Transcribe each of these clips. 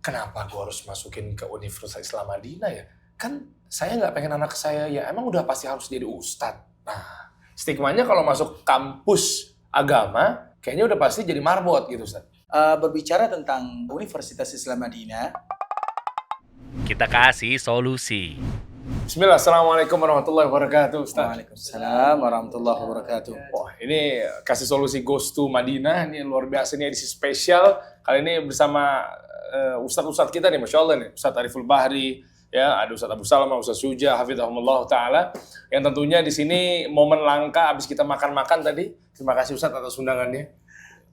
kenapa gue harus masukin ke Universitas Islam Madinah ya? Kan saya nggak pengen anak saya ya emang udah pasti harus jadi ustadz. Nah, stigmanya kalau masuk kampus agama, kayaknya udah pasti jadi marbot gitu, Ustaz. Berbicara tentang Universitas Islam Madinah, kita kasih solusi. Bismillah, Assalamualaikum warahmatullahi wabarakatuh, Ustaz. Waalaikumsalam warahmatullahi wabarakatuh. Wah, ini kasih solusi Goes to Madinah, ini luar biasa, ini edisi spesial. Kali ini bersama Ustadz-Ustadz kita nih, Masya Allah nih, Ustadz Ariful Bahri, ya, ada Ustadz Abu Salama, Ustadz Suja, Hafizahumullah Ta'ala, yang tentunya di sini momen langka abis kita makan-makan tadi. Terima kasih Ustadz atas undangannya.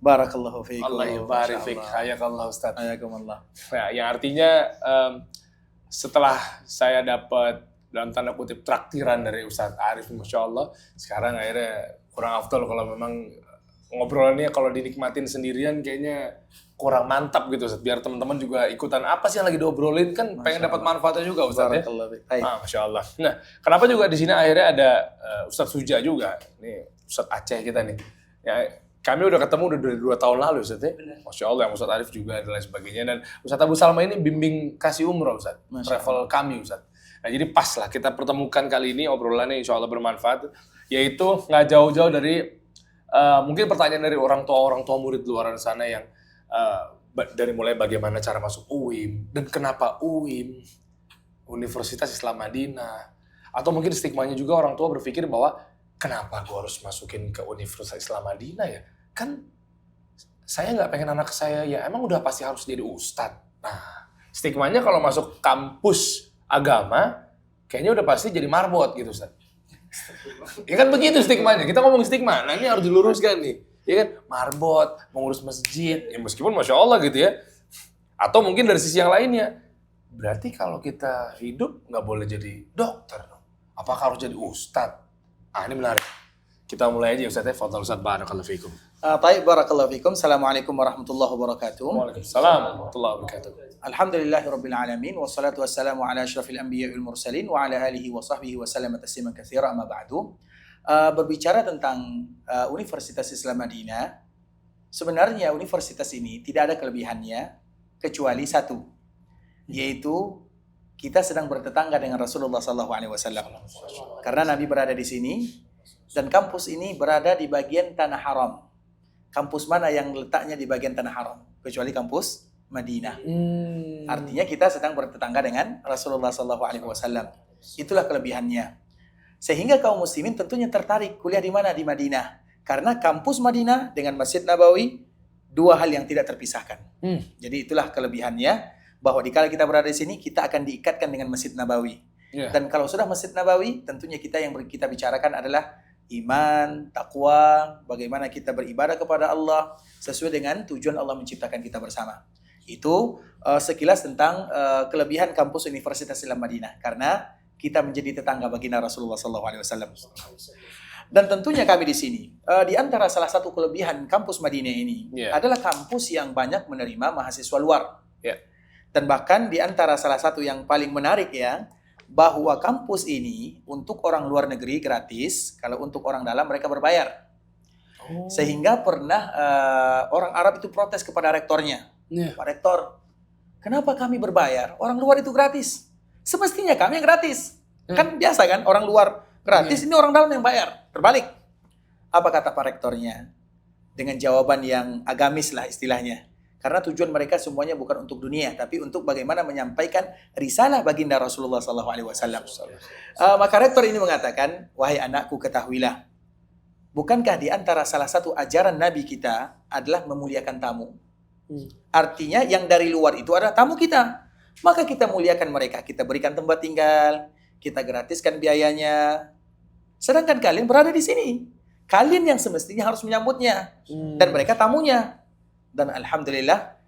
Barakallahu fiikum. Allah yubarik fiik. Hayakallah Ustadz. Hayakumullah. Nah, yang artinya setelah saya dapat dalam tanda kutip traktiran dari Ustadz Arif, Masya Allah, sekarang akhirnya kurang afdol kalau memang ngobrolannya kalau dinikmatin sendirian kayaknya kurang mantap gitu Ustadz. Biar teman-teman juga ikutan apa sih yang lagi diobrolin, kan pengen dapat manfaatnya juga Ustadz ya. Masya Allah. Nah, kenapa juga di sini akhirnya ada Ustadz Suja juga. Ini Ustadz Aceh kita nih. Ya, kami udah ketemu udah dari 2 tahun lalu Ustadz ya. Masya Allah, yang Ustadz Arif juga dan lain sebagainya. Dan Ustadz Abu Salma ini bimbing kasih umroh Ustadz. Travel kami Ustadz. Nah, jadi pas lah kita pertemukan kali ini, obrolannya insya Allah bermanfaat. Yaitu nggak jauh-jauh dari mungkin pertanyaan dari orang tua murid luar sana yang dari mulai bagaimana cara masuk UIM dan kenapa UIM, Universitas Islam Madinah, atau mungkin stigmanya juga orang tua berpikir bahwa kenapa gue harus masukin ke Universitas Islam Madinah ya? Kan saya nggak pengen anak saya ya emang udah pasti harus jadi ustadz. Nah, stigmanya kalau masuk kampus agama kayaknya udah pasti jadi marbot gitu Ustadz. Ya kan begitu stigmanya. Kita ngomong stigma, nah ini harus diluruskan nih. Ya kan, marbot, mengurus masjid, ya meskipun Masya Allah gitu ya. Atau mungkin dari sisi yang lainnya, berarti kalau kita hidup nggak boleh jadi dokter. Apakah harus jadi ustadz? Ah, ini menarik. Kita mulai aja Ustadz ya. Fadhal Ustadz, barakallahu fiikum. Baik, barakallahu fiikum. Assalamualaikum warahmatullahi wabarakatuh. Waalaikumsalam warahmatullahi wabarakatuh. Alhamdulillahirabbil alamin wassalatu wassalamu ala asyrafil anbiya'i wal mursalin wa ala alihi wa sahbihi wa sallama tasliman katsiran amma ba'du. Berbicara tentang Universitas Islam Madinah, sebenarnya universitas ini tidak ada kelebihannya kecuali satu, yaitu kita sedang bertetangga dengan Rasulullah SAW. Karena Nabi berada di sini dan kampus ini berada di bagian tanah haram. Kampus mana yang letaknya di bagian tanah haram kecuali kampus Madinah. Artinya kita sedang bertetangga dengan Rasulullah SAW. Itulah kelebihannya. Sehingga kaum muslimin tentunya tertarik kuliah di mana? Di Madinah. Karena kampus Madinah dengan Masjid Nabawi, 2 hal yang tidak terpisahkan. Jadi itulah kelebihannya, bahwa dikala kita berada di sini, kita akan diikatkan dengan Masjid Nabawi. Dan kalau sudah Masjid Nabawi, tentunya kita yang kita bicarakan adalah iman, takwa, bagaimana kita beribadah kepada Allah sesuai dengan tujuan Allah menciptakan kita bersama. Itu sekilas tentang kelebihan kampus Universitas Islam Madinah, karena kita menjadi tetangga baginda Rasulullah SAW. Dan tentunya kami di sini, di antara salah satu kelebihan kampus Madinah ini adalah kampus yang banyak menerima mahasiswa luar. Dan bahkan di antara salah satu yang paling menarik ya, bahwa kampus ini untuk orang luar negeri gratis, kalau untuk orang dalam mereka berbayar. Sehingga pernah orang Arab itu protes kepada rektornya. Pak Rektor, kenapa kami berbayar? Orang luar itu gratis. Semestinya kami yang gratis. Kan biasa kan, orang luar gratis, ini orang dalam yang bayar. Terbalik. Apa kata Pak Rektornya? Dengan jawaban yang agamis lah istilahnya. Karena tujuan mereka semuanya bukan untuk dunia, tapi untuk bagaimana menyampaikan risalah baginda Rasulullah SAW. Maka rektor ini mengatakan, wahai anakku ketahuilah, bukankah di antara salah satu ajaran Nabi kita adalah memuliakan tamu? Artinya yang dari luar itu adalah tamu kita. Maka kita muliakan mereka, kita berikan tempat tinggal, kita gratiskan biayanya. Sedangkan kalian berada di sini. Kalian yang semestinya harus menyambutnya. Dan mereka tamunya. Dan alhamdulillah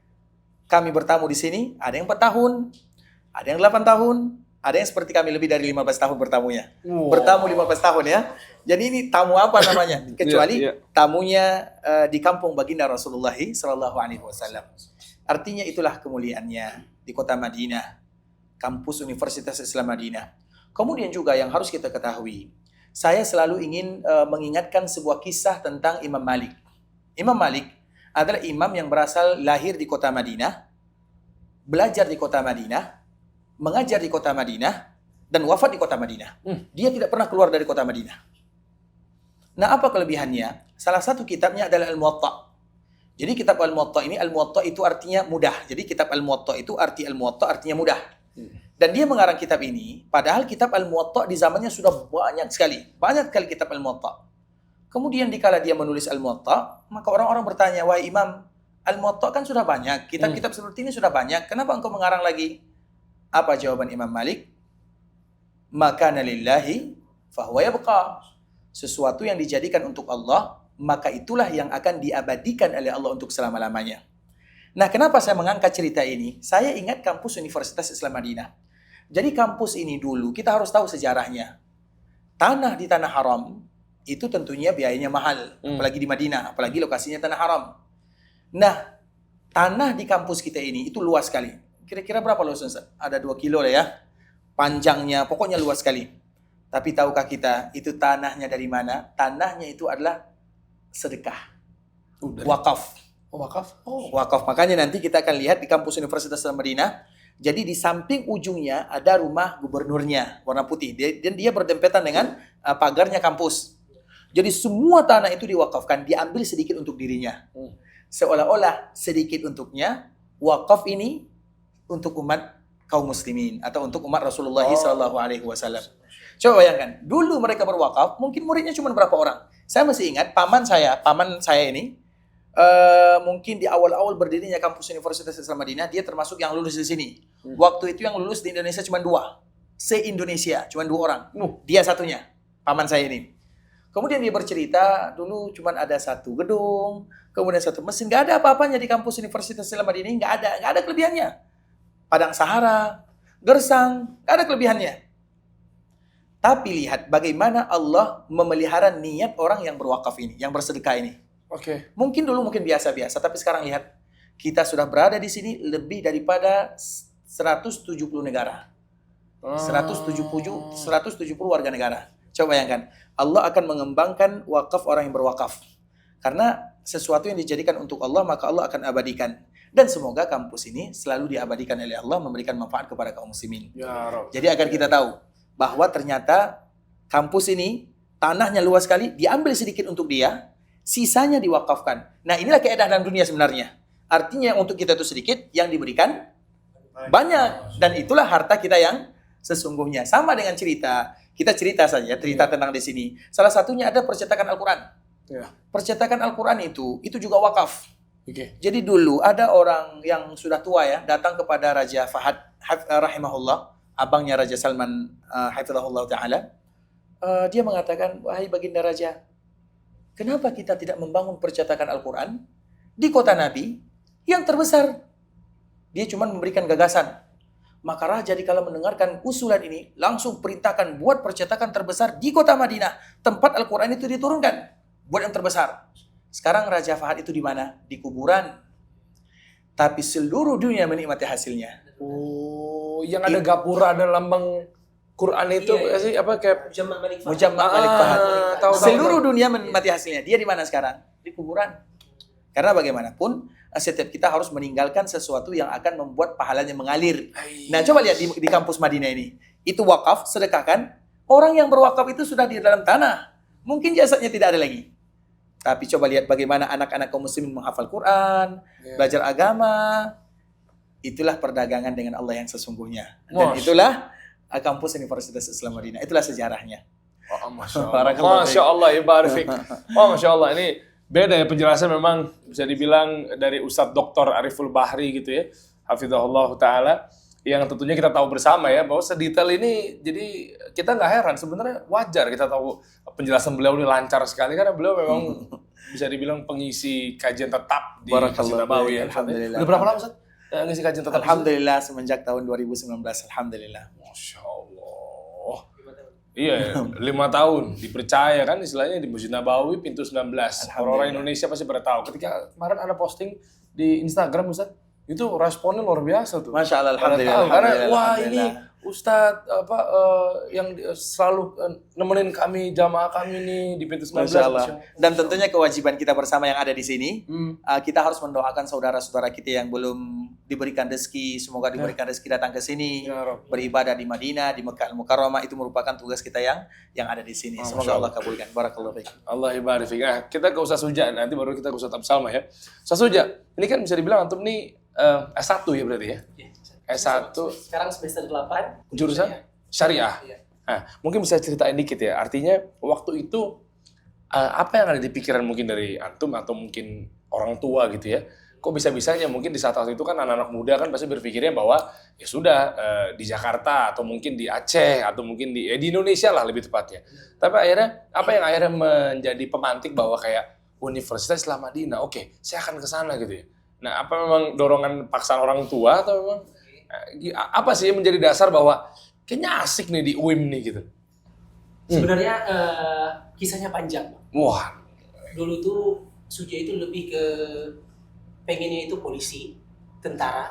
kami bertamu di sini, ada yang 4 tahun, ada yang 8 tahun, ada yang seperti kami lebih dari 15 tahun bertamunya. Bertamu 15 tahun ya. Jadi ini tamu apa namanya? Kecuali tamunya di kampung baginda Rasulullah SAW. Artinya itulah kemuliaannya di kota Madinah, kampus Universitas Islam Madinah. Kemudian juga yang harus kita ketahui, saya selalu ingin mengingatkan sebuah kisah tentang Imam Malik. Imam Malik adalah imam yang berasal lahir di kota Madinah belajar di kota Madinah, mengajar di kota Madinah, dan wafat di kota Madinah. Dia tidak pernah keluar dari kota Madinah. Nah, apa kelebihannya? Salah satu kitabnya adalah Al-Muwatta. Jadi kitab Al-Muwatta ini, Al-Muwatta itu artinya mudah. Jadi kitab Al-Muwatta itu Al-Muwatta artinya mudah. Dan dia mengarang kitab ini, padahal kitab Al-Muwatta di zamannya sudah banyak sekali. Banyak sekali kitab Al-Muwatta. Kemudian dikala dia menulis Al-Muwatta, maka orang-orang bertanya, wahai Imam, Al-Muwatta kan sudah banyak, kitab-kitab seperti ini sudah banyak, kenapa engkau mengarang lagi? Apa jawaban Imam Malik? Maka lillahi fahuwa yabqa. Sesuatu yang dijadikan untuk Allah, maka itulah yang akan diabadikan oleh Allah untuk selama-lamanya. Nah, kenapa saya mengangkat cerita ini? Saya ingat kampus Universitas Islam Madinah. Jadi kampus ini dulu, kita harus tahu sejarahnya. Tanah di Tanah Haram, itu tentunya biayanya mahal. Apalagi di Madinah, apalagi lokasinya Tanah Haram. Nah, tanah di kampus kita ini, itu luas sekali. Kira-kira berapa luasnya? Ada 2 kilo lah ya. Panjangnya, pokoknya luas sekali. Tapi tahukah kita, itu tanahnya dari mana? Tanahnya itu adalah sedekah. Wakaf. Oh, wakaf? Oh. Wakaf. Makanya nanti kita akan lihat di kampus Universitas Madinah. Jadi di samping ujungnya ada rumah gubernurnya, warna putih. Dan dia berdempetan dengan pagarnya kampus. Jadi semua tanah itu diwakafkan, diambil sedikit untuk dirinya. Seolah-olah sedikit untuknya, wakaf ini untuk umat kaum muslimin atau untuk umat Rasulullah SAW. Coba bayangkan, dulu mereka berwakaf, mungkin muridnya cuma berapa orang. Saya masih ingat paman saya ini, mungkin di awal-awal berdirinya kampus Universitas Islam Madinah, dia termasuk yang lulus di sini. Waktu itu yang lulus di Indonesia cuma 2. Se-Indonesia, cuma 2 orang. Dia satunya, paman saya ini. Kemudian dia bercerita, dulu cuma ada 1 gedung, kemudian 1 mesin, nggak ada apa-apanya di kampus Universitas Islam Madinah ini, nggak ada kelebihannya. Padang Sahara, gersang, nggak ada kelebihannya. Tapi lihat bagaimana Allah memelihara niat orang yang berwakaf ini, yang bersedekah ini. Oke. Mungkin dulu mungkin biasa-biasa, tapi sekarang lihat, kita sudah berada di sini lebih daripada 170 negara. 170 warga negara. Coba bayangkan, Allah akan mengembangkan wakaf orang yang berwakaf. Karena sesuatu yang dijadikan untuk Allah, maka Allah akan abadikan. Dan semoga kampus ini selalu diabadikan oleh Allah, memberikan manfaat kepada kaum muslimin. Ya Rabb. Jadi agar kita tahu bahwa ternyata kampus ini tanahnya luas sekali, diambil sedikit untuk dia, sisanya diwakafkan. Nah, inilah keadaan dalam dunia sebenarnya. Artinya untuk kita itu sedikit, yang diberikan banyak. Dan itulah harta kita yang sesungguhnya. Sama dengan cerita, kita cerita saja, cerita tentang di sini. Salah satunya ada percetakan Al-Quran. Ya. Percetakan Al-Quran itu juga wakaf. Oke. Jadi dulu ada orang yang sudah tua ya, datang kepada Raja Fahad rahimahullah, abangnya Raja Salman hafizahullah ta'ala. Dia mengatakan, wahai baginda Raja, kenapa kita tidak membangun percetakan Al-Quran di kota Nabi yang terbesar? Dia cuma memberikan gagasan. Maka Raja dikala mendengarkan usulan ini, langsung perintahkan buat percetakan terbesar di kota Madinah, tempat Al-Quran itu diturunkan, buat yang terbesar. Sekarang Raja Fahad itu di mana? Di kuburan. Tapi seluruh dunia menikmati hasilnya. Oh, yang ada gapura, ada lambang Quran itu sih apa kayak Mujamma' Malik Fahad. tahu. Seluruh dunia menikmati hasilnya. Dia di mana sekarang? Di kuburan. Karena bagaimanapun setiap kita harus meninggalkan sesuatu yang akan membuat pahalanya mengalir. Nah, coba lihat di kampus Madinah ini. Itu wakaf, sedekahkan. Orang yang berwakaf itu sudah di dalam tanah. Mungkin jasadnya tidak ada lagi. Tapi coba lihat bagaimana anak-anak kaum muslimin menghafal Quran, belajar agama. Itulah perdagangan dengan Allah yang sesungguhnya. Dan itulah kampus Universitas Islam Madinah. Itulah sejarahnya. Oh, Masya Allah. Masya Allah, ibarik. Oh, Masya Allah. Ini beda ya penjelasan, memang bisa dibilang dari Ustadz Dr. Ariful Bahri gitu ya. Hafizahullah Ta'ala. Yang tentunya kita tahu bersama ya, bahwa sedetail ini, jadi kita nggak heran, sebenarnya wajar kita tahu penjelasan beliau ini lancar sekali, karena beliau memang bisa dibilang pengisi kajian tetap di Masjid Nabawi ya. Alhamdulillah. Udah berapa lama Ustaz ngisi kajian tetap? Alhamdulillah, semenjak tahun 2019, Alhamdulillah. Masya Allah. Iya, 5 tahun dipercaya kan istilahnya di Masjid Nabawi pintu 19. Orang-orang Indonesia pasti pada tahu. Ketika kemarin ada posting di Instagram Ustaz, itu responnya luar biasa tuh. Masya Allah, Alhamdulillah. Karena wah ini Ustadz yang selalu nemenin kami jamaah kami nih di pintu 19. Masya Allah. Dan tentunya kewajiban kita bersama yang ada di sini, kita harus mendoakan saudara-saudara kita yang belum diberikan rezeki, semoga diberikan rezeki datang ke sini, Ya Rabb. beribadah di Madinah, di Mekah Al-Mukarramah, itu merupakan tugas kita yang ada di sini. Semoga Allah kabulkan. Barakallahu fiik. Allah ibarik fiik. Nah, kita ke Ustaz Suja, nanti baru kita ke Ustaz Absalma ya. Ustaz Suja, ini kan bisa dibilang antum nih S1 ya berarti ya? S1 Sekarang semester 8. jurusan syariah. Iya. Nah, mungkin bisa ceritain dikit ya. Artinya waktu itu apa yang ada di pikiran mungkin dari antum atau mungkin orang tua gitu ya? Kok bisa-bisanya mungkin di saat waktu itu kan anak-anak muda kan pasti berpikirnya bahwa ya sudah di Jakarta atau mungkin di Aceh atau mungkin di Indonesia lah lebih tepatnya. Tapi akhirnya apa yang akhirnya menjadi pemantik bahwa kayak Universitas Islam Madinah, oke, saya akan ke sana gitu ya. Nah, apa memang dorongan paksaan orang tua atau memang apa sih yang menjadi dasar bahwa kayaknya asik nih di UIM nih gitu? Sebenarnya kisahnya panjang. Wah, Dulu tuh Suja itu lebih ke pengennya itu polisi, tentara.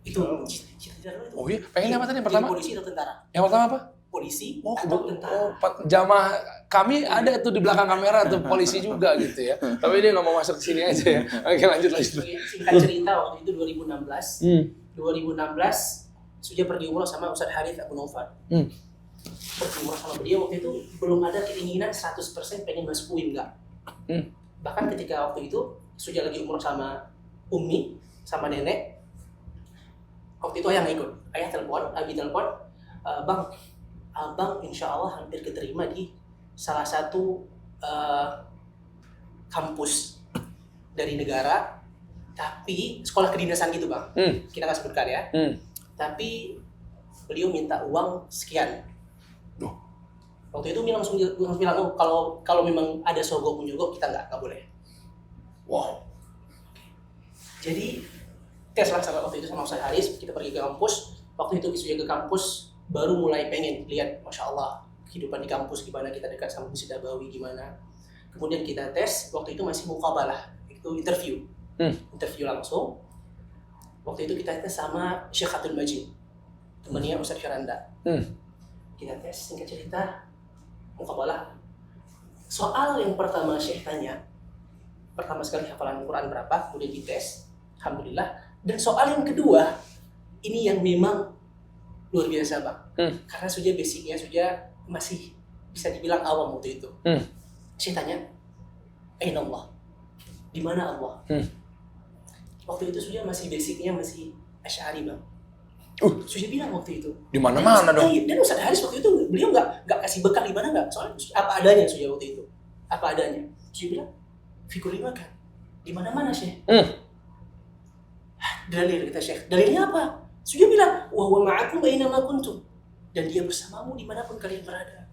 Itu cita-cita dulu itu. oh iya, pengen apa tadi yang Jadi pertama? polisi atau tentara? Yang pertama apa? Polisi Oh, atau tentara? jamaah kami ada tuh di belakang kamera tuh polisi juga gitu ya. Tapi dia nggak mau masuk ke sini aja ya. Oke, lanjut. Singkat cerita waktu itu 2016. 2016 Suja pergi umroh sama Ustadz Harith Abu Naufal. Pergi umroh sama beliau waktu itu belum ada keinginan 100% pengen masuk UIN, enggak. Bahkan ketika waktu itu Suja lagi umroh sama Umi sama nenek. Waktu itu ayah nggak ikut. Ayah telepon, Abi telepon, Bang, Abang insya Allah hampir keterima di salah satu kampus dari negara, tapi sekolah kedinasan gitu Bang. Kita nggak sebutkan ya. Tapi beliau minta uang sekian. Duh. Waktu itu langsung bilang, oh, kalau memang ada sogok menyogok kita nggak boleh. Wow. Jadi tes lah sama waktu itu sama Ustaz Haris, kita pergi ke kampus. Waktu itu Suja ke kampus baru mulai pengen lihat, masya Allah kehidupan di kampus gimana, kita dekat sama Masjid Nabawi gimana. Kemudian kita tes, waktu itu masih muqabalah, itu interview, interview langsung. Waktu itu kita tes sama Syekh Abdul Majid, temannya Ustaz Firanda. Kita tes, singkat cerita, muqabalah. Soal yang pertama Syekh tanya, pertama sekali hafalan Quran berapa, kemudian dites, alhamdulillah. Dan soal yang kedua, ini yang memang luar biasa Bang. Karena Suja basicnya Suja masih bisa dibilang awam waktu itu. Saya tanya, Aina Allah? Di mana Allah? Waktu itu Suja masih basicnya masih Asy'ari Bang. Suja bilang waktu itu. Di mana-mana dong. Dan Ustaz Haris waktu itu beliau nggak kasih bekal di mana nggak. Soalnya apa adanya Suja waktu itu. Apa adanya. Suja bilang, Fikul makan. Di mana-mana Syekh. Dalil kata Syekh. Dalilnya apa? Suja bilang, wa huwa ma'akum aina ma kuntum. Dan dia bersamamu dimanapun kalian berada.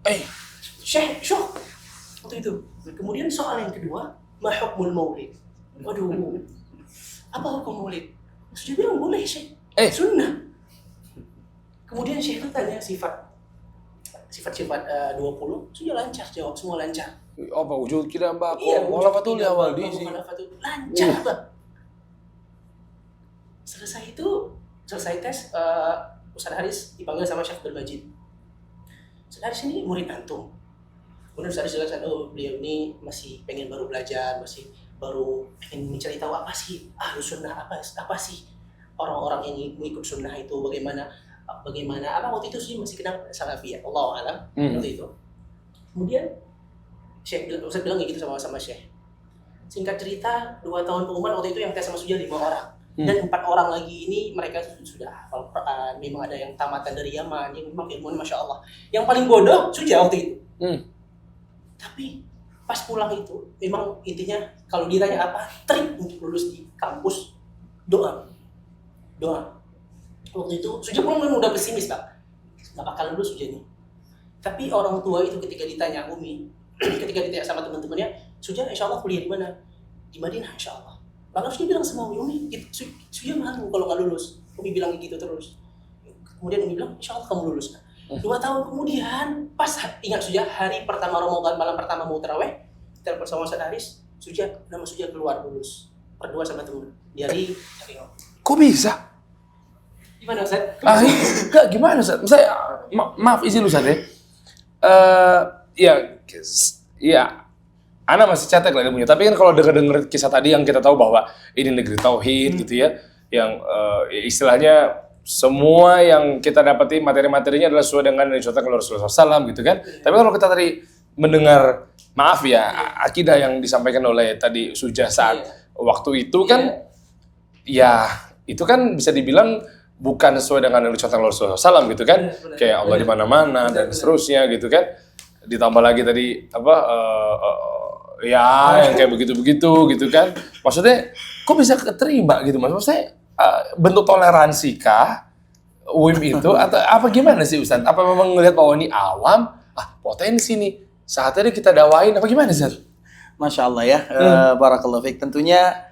Syekh, syok. Waktu itu. Kemudian soal yang kedua, ma hukmul maulid. Waduh. Apa hukum maulid? Suja bilang boleh Syekh. Sunnah. Kemudian Syekh itu tanya sifat-sifat 20, Suja lancar jawab, semua lancar. Apa wujud kita mbak? Iya, Mukhalafatul awal di sini. Lancar Bang. Selesai tes, Ustaz Haris dipanggil sama Syekh Abdul Majid. Ustaz Haris ini murid antum. Kemudian Ustaz Haris jelaskan, oh beliau ini masih pengen baru belajar, masih baru pengen mencari tahu apa sih Ahlus Sunnah, apa sih orang-orang yang mengikut sunnah itu, bagaimana apa waktu itu sih masih kenal salafiyah, Allahu a'lam waktu itu. Kemudian Ustaz bilang gitu sama Syekh. Singkat cerita, 2 tahun pengumuman waktu itu yang tes sama Suja 5 orang. Dan 4 orang lagi ini mereka sudah hafal Quran, memang ada yang tamatan dari Yaman, yang memang ilmunya Masya Allah. Yang paling bodoh Suja waktu itu. Tapi pas pulang itu, memang intinya kalau ditanya apa trik untuk lulus di kampus, doa. Waktu itu Suja pulang memang udah pesimis Bang, nggak bakal lulus Suja nih. Tapi orang tua itu ketika ditanya Umi, ketika ditanya sama teman-temannya, Suja insya Allah kuliah di mana? Di Madinah insya Allah. Bahkan Suja bilang sama Umi, Suja malu kalau nggak lulus. Umi bilang gitu terus. Kemudian Umi bilang, insya Allah kamu lulus. 2 tahun kemudian, pas ingat Suja hari pertama Ramadan, malam pertama mau taraweh, telepon sama Ustaz Haris, nama Suja keluar lulus. Berdua sama teman. Kok bisa? Mana Ustaz? Enggak, gimana Ustaz? Saya maaf izin Ustaz ya. Ya, ya, Ana masih cetek lah ilmunya. Tapi kan kalau denger kisah tadi yang kita tahu bahwa ini negeri tauhid gitu ya, yang istilahnya semua yang kita dapati materi-materinya adalah sesuai dengan yang dicontohkan oleh Rasulullah SAW gitu kan. Tapi kalau kita tadi mendengar, maaf ya, akidah yang disampaikan oleh tadi Sujah saat waktu itu kan, ya itu kan bisa dibilang bukan sesuai dengan yang dicontohkan oleh Rasulullah SAW gitu kan. Kayak Allah di mana-mana dan seterusnya gitu kan. Ditambah lagi tadi apa ya yang kayak begitu-begitu gitu kan. Maksudnya kok bisa keterima gitu Mas? Maksudnya bentuk toleransi kah UIM itu atau apa gimana sih Ustaz? Apa memang ngelihat bahwa ini awam, potensi nih, saatnya kita dakwain apa gimana Ustaz? Masya Allah ya, barakallahu fiik. Tentunya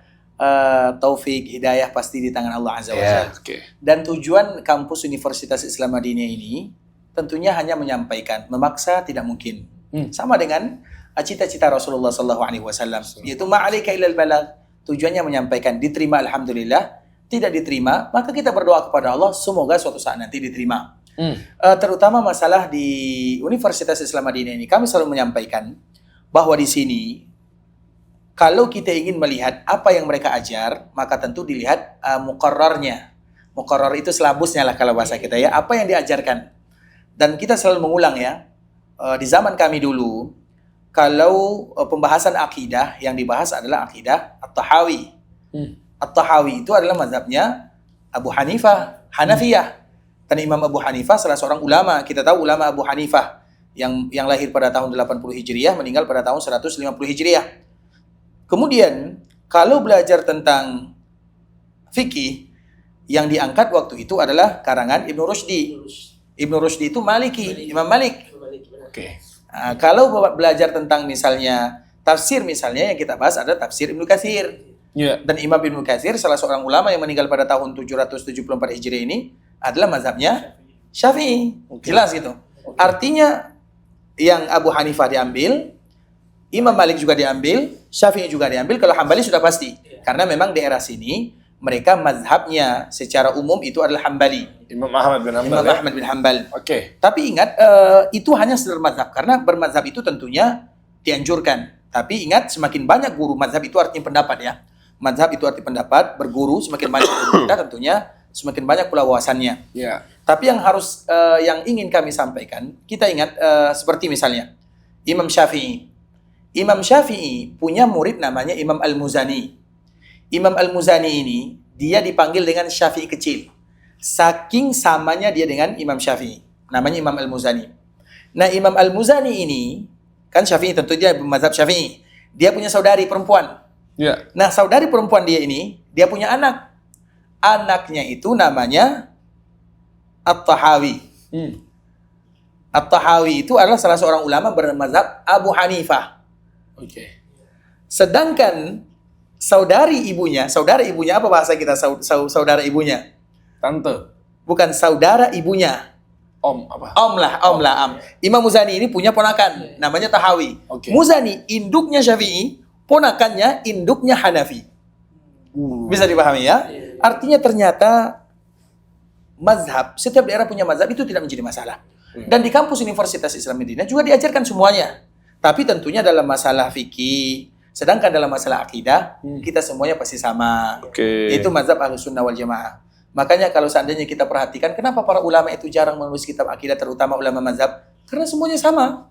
taufik, hidayah pasti di tangan Allah Azza wa Jalla. Dan tujuan kampus Universitas Islam Madinah ini tentunya hanya menyampaikan, memaksa tidak mungkin. Sama dengan cita-cita Rasulullah SAW, yaitu ma'alika ilal balagh. Tujuannya menyampaikan, diterima alhamdulillah, tidak diterima, maka kita berdoa kepada Allah, semoga suatu saat nanti diterima. Terutama masalah di Universitas Islam Madinah ini, kami selalu menyampaikan bahwa di sini, kalau kita ingin melihat apa yang mereka ajar, maka tentu dilihat muqarrarnya. Muqarrar itu selabusnya lah kalau bahasa kita ya, apa yang diajarkan. Dan kita selalu mengulang ya, di zaman kami dulu, kalau pembahasan akidah, yang dibahas adalah akidah At-Tahawi. At-Tahawi itu adalah mazhabnya Abu Hanifah, Hanafiyah. Dan Imam Abu Hanifah salah seorang ulama. Kita tahu ulama Abu Hanifah yang lahir pada tahun 80 Hijriah, meninggal pada tahun 150 Hijriah. Kemudian, kalau belajar tentang fikih, yang diangkat waktu itu adalah karangan Ibnu Rushdi. Ibnu Rushdi itu Maliki, Imam Malik. Kalau belajar tentang misalnya tafsir misalnya, yang kita bahas ada tafsir Ibnu Katsir. Dan Imam Ibnu Katsir, salah seorang ulama yang meninggal pada tahun 774 Hijriah ini, adalah mazhabnya Syafi'i. Jelas gitu. Artinya, yang Abu Hanifah diambil, Imam Malik juga diambil, Syafi'i juga diambil, kalau Hambali sudah pasti. Karena memang di era sini, mereka mazhabnya secara umum itu adalah Hambali. Imam Ahmad bin Hanbal. Imam Ahmad bin Hanbal. Oke. Tapi ingat, itu hanya sekedar mazhab. Karena bermazhab itu tentunya dianjurkan. Tapi ingat, semakin banyak guru, mazhab itu artinya pendapat ya. Mazhab itu arti pendapat, berguru, semakin banyak guru kita tentunya semakin banyak pula wawasannya. Tapi yang harus, yang ingin kami sampaikan, kita ingat seperti misalnya Imam Syafi'i. Imam Syafi'i punya murid namanya Imam Al-Muzani. Imam Al-Muzani ini, dia dipanggil dengan Syafi'i kecil. Saking samanya dia dengan Imam Syafi'i. Namanya Imam Al-Muzani. Nah, Imam Al-Muzani ini, kan Syafi'i tentu dia mazhab Syafi'i. Dia punya saudari perempuan. Nah, saudari perempuan dia ini, dia punya anak. Anaknya itu namanya At-Tahawi. At-Tahawi itu adalah salah seorang ulama bermazhab Abu Hanifah. Sedangkan saudara ibunya apa bahasa kita saudara ibunya? Tante. Bukan saudara ibunya. Om lah. Imam Muzani ini punya ponakan, namanya Tahawi. Muzani induknya Syafi'i, ponakannya induknya Hanafi. Bisa dipahami ya? Artinya ternyata mazhab, setiap daerah punya mazhab itu tidak menjadi masalah. Dan di kampus Universitas Islam Madinah juga diajarkan semuanya. Tapi tentunya dalam masalah fikih, sedangkan dalam masalah akidah, kita semuanya pasti sama. Itu mazhab Ahlussunnah wal Jamaah. Makanya kalau seandainya kita perhatikan, kenapa para ulama itu jarang menulis kitab akidah, terutama ulama mazhab? Karena semuanya sama.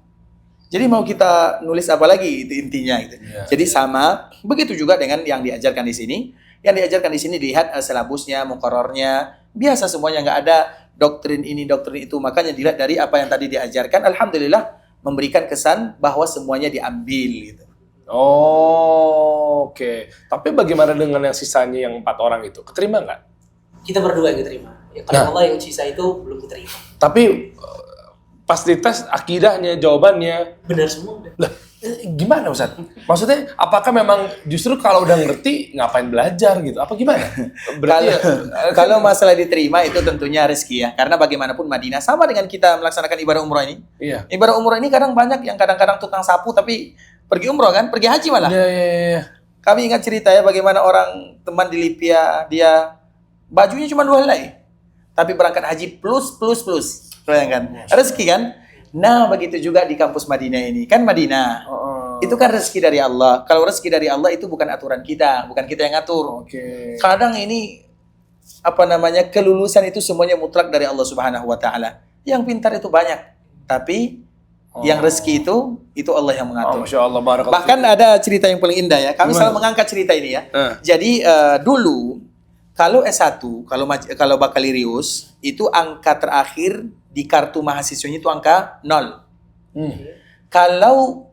Jadi mau kita nulis apa lagi, itu intinya. Gitu. Jadi sama. Begitu juga dengan yang diajarkan di sini. Yang diajarkan di sini dilihat selabusnya, muqarrarnya. Biasa semuanya, nggak ada doktrin ini, doktrin itu. Makanya dilihat dari apa yang tadi diajarkan. Alhamdulillah memberikan kesan bahwa semuanya diambil. Gitu. Tapi bagaimana dengan yang sisanya yang 4 orang itu? Keterima nggak? Kita berdua yang diterima. Ya, kalau Allah yang sisa itu belum diterima. Tapi pas dites akidahnya, jawabannya benar semua. Lah, gimana Ustaz? Maksudnya apakah memang justru kalau udah ngerti ngapain belajar gitu? Apa gimana? Berarti kalau masalah diterima itu tentunya rezeki ya. Karena bagaimanapun Madinah sama dengan kita melaksanakan ibadah umroh ini. Ibadah umroh ini kadang banyak yang kadang-kadang tukang sapu tapi pergi umroh kan, pergi haji malah. Kami ingat cerita ya bagaimana orang teman di Libya, dia bajunya cuma 2 helai. tapi berangkat haji plus. Bayangkan, rezeki kan? Nah, begitu juga di kampus Madinah ini. Kan Madinah, itu kan rezeki dari Allah. Kalau rezeki dari Allah itu bukan aturan kita, bukan kita yang ngatur. Oke. Kadang ini kelulusan itu semuanya mutlak dari Allah Subhanahu wa taala. Yang pintar itu banyak, tapi yang rezeki itu Allah yang mengatur. Masya Allah, barakallah. Bahkan ada cerita yang paling indah ya. Kami selalu mengangkat cerita ini ya. Jadi dulu kalau S1, kalau bakalirius itu angka terakhir di kartu mahasiswanya itu angka 0. Kalau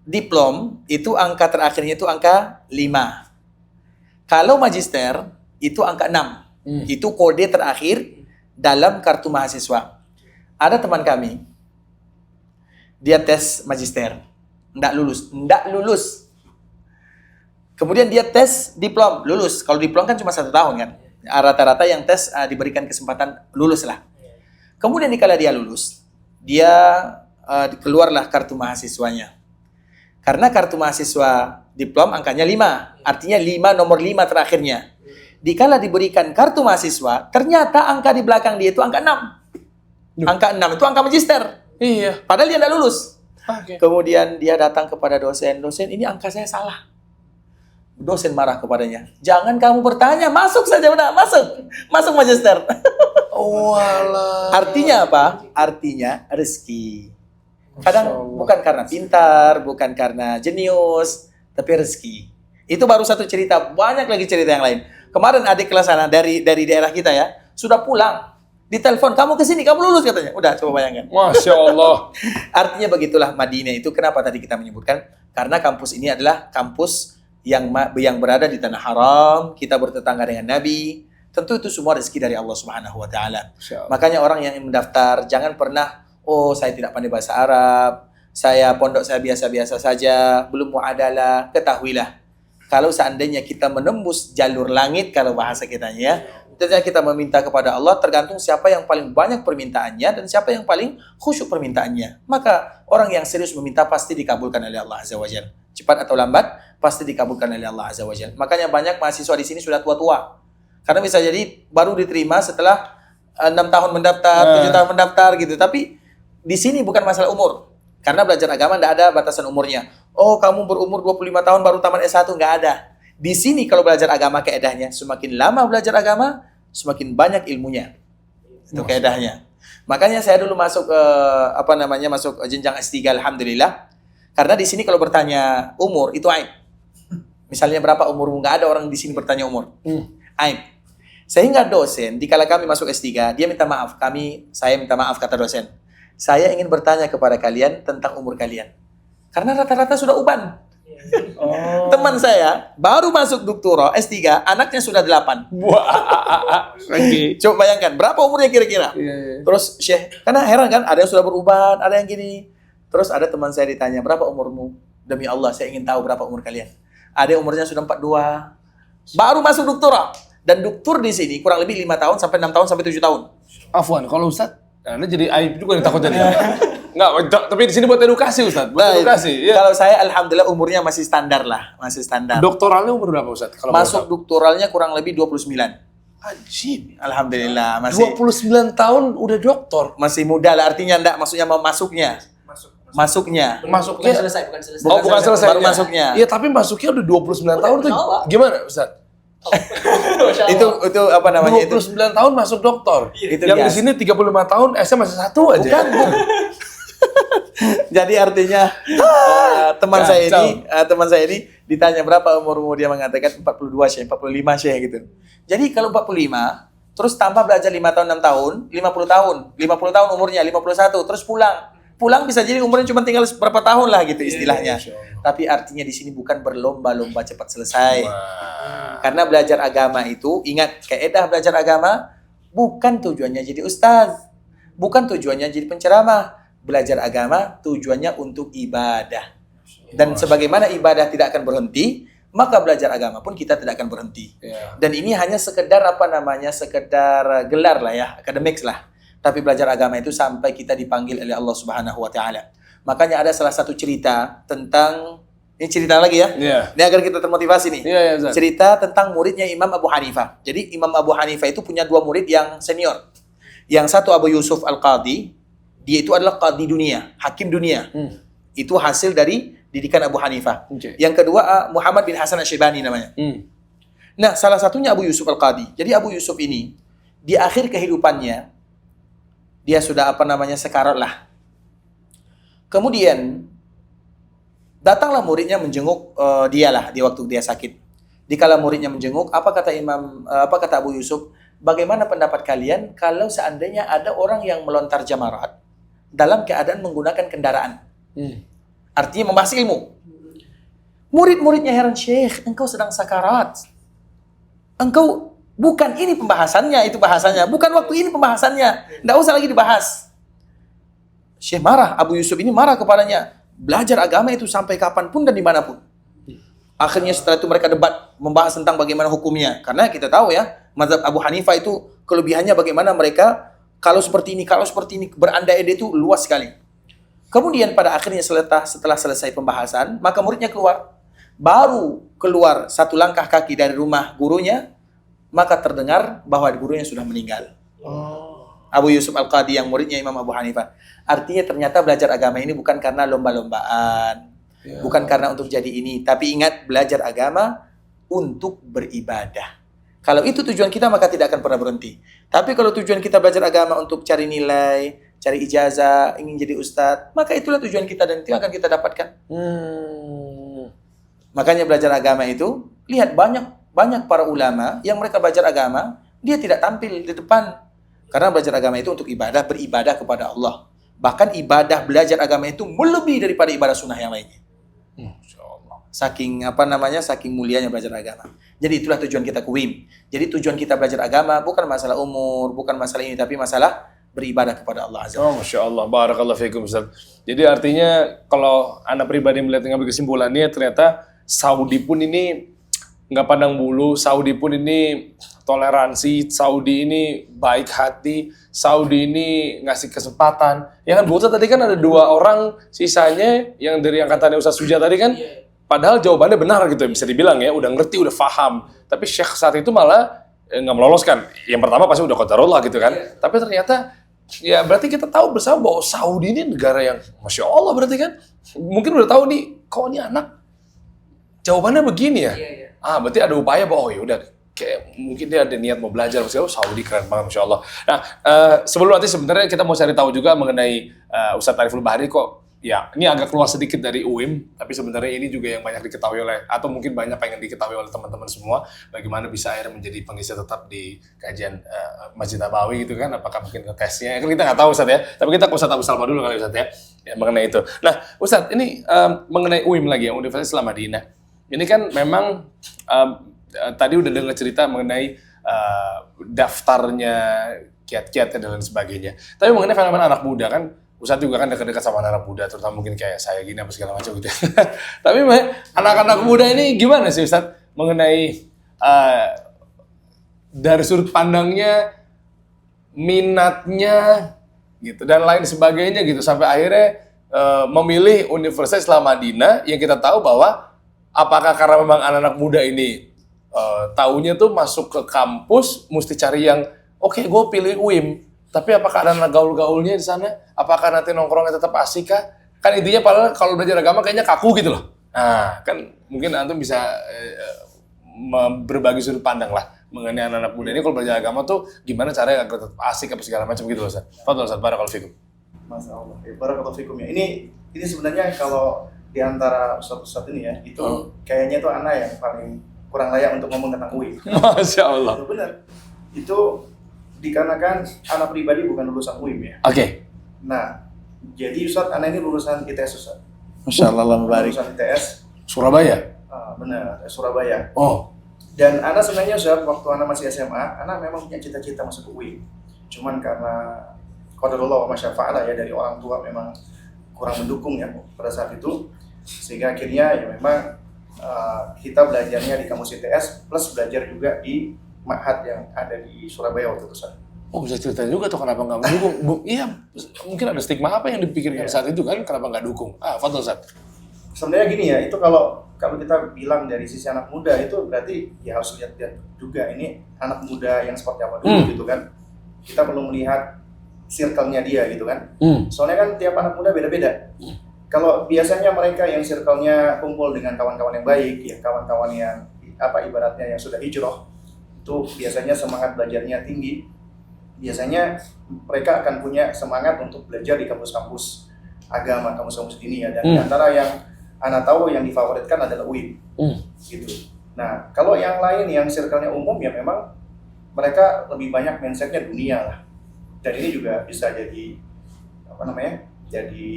diplom itu angka terakhirnya itu angka 5. Kalau magister itu angka 6. Itu kode terakhir dalam kartu mahasiswa. Ada teman kami, dia tes magister, nggak lulus. Kemudian dia tes diplom, lulus. Kalau diplom kan cuma 1 tahun kan. Rata-rata yang tes diberikan kesempatan lulus lah. Kemudian dikala dia lulus, dia keluarlah kartu mahasiswanya. Karena kartu mahasiswa diplom angkanya 5, artinya nomor 5 terakhirnya. Dikala diberikan kartu mahasiswa, ternyata angka di belakang dia itu angka 6. Angka 6 itu angka magister. Iya. Padahal dia tidak lulus. Okay. Kemudian dia datang kepada dosen, ini angka saya salah. Dosen marah kepadanya. Jangan kamu bertanya, masuk saja udah, masuk magister. Oh alah. Artinya apa? Artinya rezeki. Kadang bukan karena pintar, bukan karena jenius, tapi rezeki. Itu baru satu cerita, banyak lagi cerita yang lain. Kemarin adik kelas sana dari daerah kita ya, sudah pulang. Ditelepon, kamu kesini, kamu lulus katanya. Udah, coba bayangkan. Masya Allah. Artinya begitulah Madinah itu. Kenapa tadi kita menyebutkan? Karena kampus ini adalah kampus yang berada di tanah haram, kita bertetangga dengan Nabi. Tentu itu semua rezeki dari Allah Subhanahu wa taala. Makanya orang yang mendaftar jangan pernah, saya tidak pandai bahasa Arab, pondok saya biasa-biasa saja, belum muadalah. Ketahuilah, kalau seandainya kita menembus jalur langit, kalau bahasa kitanya ya, tentunya kita meminta kepada Allah, tergantung siapa yang paling banyak permintaannya dan siapa yang paling khusyuk permintaannya. Maka orang yang serius meminta pasti dikabulkan oleh Allah Azza wa Jalla. Cepat atau lambat pasti dikabulkan oleh Allah Azza wa Jalla. Makanya banyak mahasiswa di sini sudah tua-tua. Karena bisa jadi baru diterima setelah 6 tahun mendaftar, 7 tahun mendaftar gitu. Tapi di sini bukan masalah umur. Karena belajar agama tidak ada batasan umurnya. Oh, kamu berumur 25 tahun baru tamat S1, nggak ada. Di sini kalau belajar agama keedahnya, semakin lama belajar agama, semakin banyak ilmunya. Itu keedahnya. Makanya saya dulu masuk masuk jenjang S3, alhamdulillah. Karena di sini kalau bertanya umur itu aib. Misalnya berapa umurmu, nggak ada orang di sini bertanya umur. Aib. Sehingga dosen, dikala kami masuk S3, dia minta maaf. Saya minta maaf, kata dosen. Saya ingin bertanya kepada kalian tentang umur kalian. Karena rata-rata sudah uban. Teman saya baru masuk doktora S3, anaknya sudah 8. Okay. Coba bayangkan, berapa umurnya kira-kira? Terus Syekh, karena heran kan, ada yang sudah beruban, ada yang gini. Terus ada teman saya ditanya, berapa umurmu? Demi Allah, saya ingin tahu berapa umur kalian. Ada yang umurnya sudah 42. Baru masuk doktora. Dan doktor di sini kurang lebih 5 tahun sampai 6 tahun sampai 7 tahun. Afwan, kalau Ustaz, Anda jadi aib juga nih takutnya nih. Enggak, tapi di sini buat edukasi Ustaz, buat edukasi. Ya. Kalau saya alhamdulillah umurnya masih standar lah, masih standar. Doktoralnya umur berapa Ustaz? Kalau masuk doktoralnya kurang leblebih 29. Ajib. Alhamdulillah masih 29 tahun udah doktor. Masih muda lah, artinya enggak, maksudnya mau masuknya. Masuknya. Bukan selesai. Bukan selesai. Baru masuknya. Iya, tapi masuknya udah 29 tahun tuh. Gimana Ustaz? itu apa namanya 29 tahun masuk doktor. Itu yang di sini 35 tahun masih 1 aja. Bukan. Jadi artinya teman saya ini ditanya berapa umurmu, dia mengatakan 42 Syekh, 45 Syekh gitu. Jadi kalau 45 terus tambah belajar 5 tahun 6 tahun, 50 tahun. 50 tahun umurnya, 51 terus pulang. Pulang bisa jadi umurnya cuma tinggal berapa tahun lah gitu istilahnya. Tapi artinya di sini bukan berlomba-lomba cepat selesai. Karena belajar agama itu, ingat, kaedah belajar agama bukan tujuannya jadi ustaz, bukan tujuannya jadi penceramah. Belajar agama tujuannya untuk ibadah. Dan sebagaimana ibadah tidak akan berhenti, maka belajar agama pun kita tidak akan berhenti. Dan ini hanya sekedar sekedar gelar lah ya, akademik lah. Tapi belajar agama itu sampai kita dipanggil oleh Allah Subhanahu wa taala. Makanya ada salah satu cerita tentang, ini cerita lagi ya. Ini agar kita termotivasi nih. Cerita tentang muridnya Imam Abu Hanifah. Jadi Imam Abu Hanifah itu punya 2 murid yang senior. Yang satu Abu Yusuf Al-Qadhi, dia itu adalah qadhi dunia, hakim dunia. Itu hasil dari didikan Abu Hanifah. Okay. Yang kedua Muhammad bin Hasan Asy-Syaibani namanya. Nah, salah satunya Abu Yusuf Al-Qadhi. Jadi Abu Yusuf ini di akhir kehidupannya dia sudah sekarat lah. Kemudian datanglah muridnya menjenguk dia lah di waktu dia sakit. Dikala muridnya menjenguk, apa kata Abu Yusuf? Bagaimana pendapat kalian kalau seandainya ada orang yang melontar jamarat dalam keadaan menggunakan kendaraan? Artinya membahas ilmu. Murid-muridnya heran, Syekh, engkau sedang sakarat. Engkau bukan ini pembahasannya, itu bahasanya. Bukan waktu ini pembahasannya. Tidak usah lagi dibahas. Syekh marah, Abu Yusuf ini marah kepadanya. Belajar agama itu sampai kapanpun dan dimanapun. Akhirnya setelah itu mereka debat, membahas tentang bagaimana hukumnya. Karena kita tahu ya, mazhab Abu Hanifah itu kelebihannya bagaimana mereka kalau seperti ini, berandai-andai itu luas sekali. Kemudian pada akhirnya setelah selesai pembahasan, maka muridnya keluar. Baru keluar satu langkah kaki dari rumah gurunya, maka terdengar bahwa gurunya sudah meninggal. Abu Yusuf Al-Qadhi yang muridnya Imam Abu Hanifah. Artinya ternyata belajar agama ini bukan karena lomba-lombaan, bukan karena untuk jadi ini, tapi ingat, belajar agama untuk beribadah. Kalau itu tujuan kita, maka tidak akan pernah berhenti. Tapi kalau tujuan kita belajar agama untuk cari nilai, cari ijazah, ingin jadi ustadz, maka itulah tujuan kita dan itu akan kita dapatkan. Makanya belajar agama itu, lihat banyak para ulama yang mereka belajar agama, dia tidak tampil di depan. Karena belajar agama itu untuk ibadah, beribadah kepada Allah. Bahkan ibadah belajar agama itu melebihi daripada ibadah sunnah yang lainnya. Saking saking mulianya belajar agama. Jadi itulah tujuan kita ke WIM. Jadi tujuan kita belajar agama bukan masalah umur, bukan masalah ini, tapi masalah beribadah kepada Allah Azza wa Jalla. Masya Allah, barakallahu fiikum Ustaz. Jadi artinya kalau anak pribadi melihat dengan kesimpulannya, ternyata Saudi pun ini nggak pandang bulu, Saudi pun ini toleransi, Saudi ini baik hati, Saudi ini ngasih kesempatan. Ya kan Bu Ustaz, tadi kan ada 2 orang sisanya yang dari angkatannya Ustaz Suja tadi kan, padahal jawabannya benar gitu, bisa dibilang ya, udah ngerti, udah paham. Tapi Syekh saat itu malah nggak meloloskan. Yang pertama pasti udah qadarullah gitu kan. Tapi ternyata ya berarti kita tahu bersama bahwa Saudi ini negara yang Masya Allah berarti kan. Mungkin udah tahu nih, kok ini anak jawabannya begini ya. Berarti ada upaya bahwa ya udah, kayak mungkin dia ada niat mau belajar. Saudi keren banget Masya Allah. Nah, sebelum nanti sebenarnya kita mau cari tahu juga mengenai Ustadz Ariful Bahri kok. Ya, ini agak keluar sedikit dari UIM, tapi sebenarnya ini juga yang banyak diketahui atau mungkin banyak pengen diketahui oleh teman-teman semua, bagaimana bisa akhirnya menjadi pengisi tetap di kajian Masjid Nabawi gitu kan, apakah mungkin tesnya, kan kita nggak tahu Ustadz ya, tapi kita ke Ustadz Abu Salma dulu kali Ustadz ya, mengenai itu. Nah, Ustadz, ini mengenai UIM lagi, yang Universitas Islam Madinah, ini kan memang tadi udah dengar cerita mengenai daftarnya, kiat-kiatnya dan lain sebagainya, tapi mengenai fenomena anak muda kan, Ustadz juga kan dekat-dekat sama anak muda, terutama mungkin kayak saya gini apa segala macam gitu. Tapi anak-anak muda ini gimana sih Ustadz mengenai dari sudut pandangnya, minatnya gitu dan lain sebagainya gitu sampai akhirnya memilih Universitas Islam Madinah yang kita tahu bahwa apakah karena memang anak-anak muda ini taunya tuh masuk ke kampus mesti cari yang oke, gue pilih UIM. Tapi apakah ada anak gaul-gaulnya di sana? Apakah nanti nongkrongnya tetap asik kah? Kan intinya padahal kalau belajar agama kayaknya kaku gitu loh. Nah, kan mungkin antum bisa berbagi sudut pandang lah mengenai anak-anak muda ini kalau belajar agama tuh gimana caranya agar tetap asik apa segala macam gitu loh Ustaz. Fadhol Ustaz, barakallahu fikum. Masyaallah. Barakallahu fikum ya. Ini sebenarnya kalau di antara ustaz-ustaz ini ya, itu kayaknya tuh anak yang paling kurang layak untuk ngomong tentang UI. Masya Allah. Itu benar. Itu dikarenakan anak pribadi bukan lulusan UIM ya. Oke. Nah, jadi Ustaz, anak ini lulusan ITS Ustaz. Masya Allah, mubarak. Lulusan ITS. Surabaya? Benar, Surabaya. Oh. Dan anak sebenarnya Ustaz, waktu anak masih SMA, anak memang punya cita-cita masuk ke UIM. Cuman karena qadarullah wa masyafa'ala ya, dari orang tua memang kurang mendukung ya pada saat itu. Sehingga akhirnya ya memang kita belajarnya di kampus ITS plus belajar juga di Ma'had yang ada di Surabaya waktu itu, Ustaz. Oh, bisa ceritain juga tuh kenapa nggak mendukung? Iya, mungkin ada stigma apa yang dipikirkan saat itu kan, kenapa nggak dukung? Fadhol Ustaz. Sebenarnya gini ya, itu kalau kita bilang dari sisi anak muda itu berarti ya harus lihat juga ini anak muda yang seperti apa dulu gitu kan. kita perlu melihat circle-nya dia gitu kan. Hmm. Soalnya kan tiap anak muda beda-beda. Kalau biasanya mereka yang circle-nya kumpul dengan kawan-kawan yang baik, ya kawan-kawan yang ibaratnya yang sudah hijrah, itu biasanya semangat belajarnya tinggi. Biasanya mereka akan punya semangat untuk belajar di kampus-kampus agama, kampus-kampus dini ya. Dan di antara yang anak tahu yang difavoritkan adalah UIN, gitu. Nah, kalau yang lain yang circle-nya umum ya memang mereka lebih banyak mindset-nya dunia lah. Dan ini juga bisa jadi jadi